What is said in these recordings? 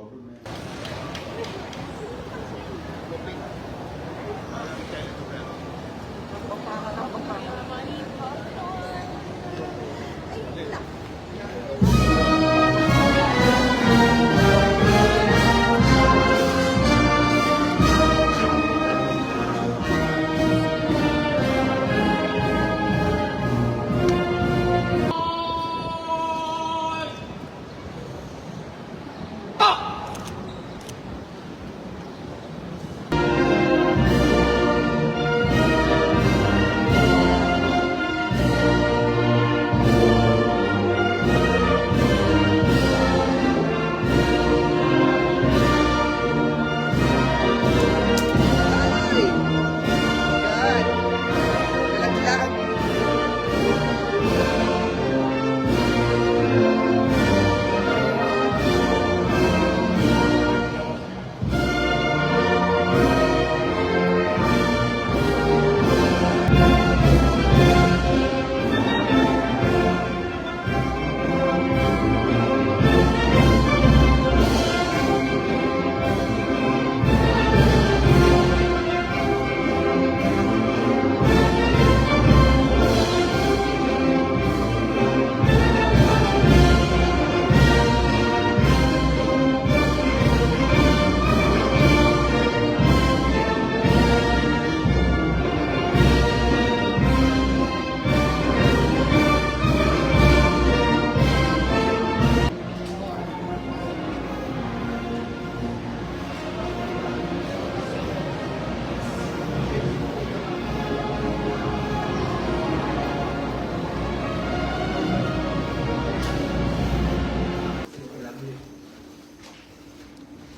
government.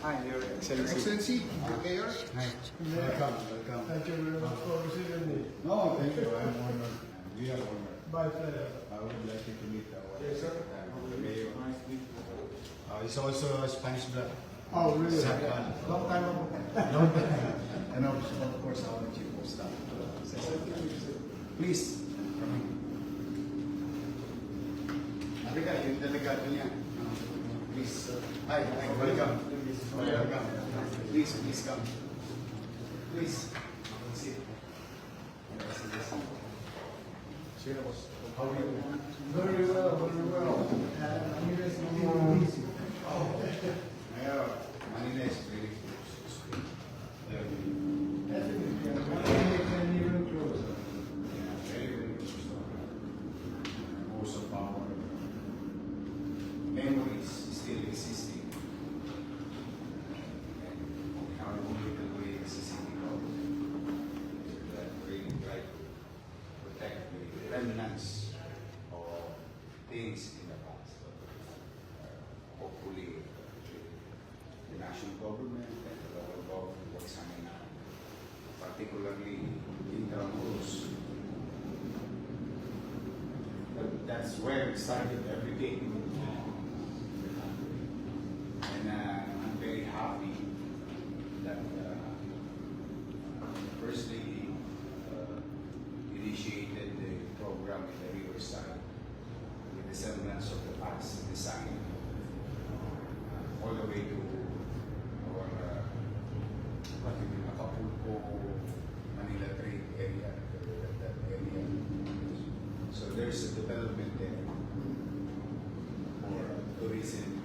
Hi, Your Excellency. Excellency, Mayor. Hi. Welcome, welcome. Thank you very much for receiving me. No, thank you. I'm honored. We are honored. My pleasure. I would like you to meet our Yes, sir. Mayor. He's also a Spanish blood. Oh, really? Sakal. Long time ago. And of course, our chief of staff. Please, come in. Africa, yung delegado niya. Please. Hi, welcome. Welcome. Please come. Please. Sit. Sino boss? How are you? Very well, very well. I'm here to be easy. Mayor, Manila is very close. Definitely. And even closer. Yeah, very close. Most of our memories still existing. And our only way as a city government that really try to protect the remnants of things in the past. Hopefully, the national government and the local government will examine particularly Intramuros. That's where it started everything. And I'm very happy that First Lady initiated the program in the Riverside with the semblance of the past design all the way to our Acapulco, Manila Trade area, that area. So there's a development there for tourism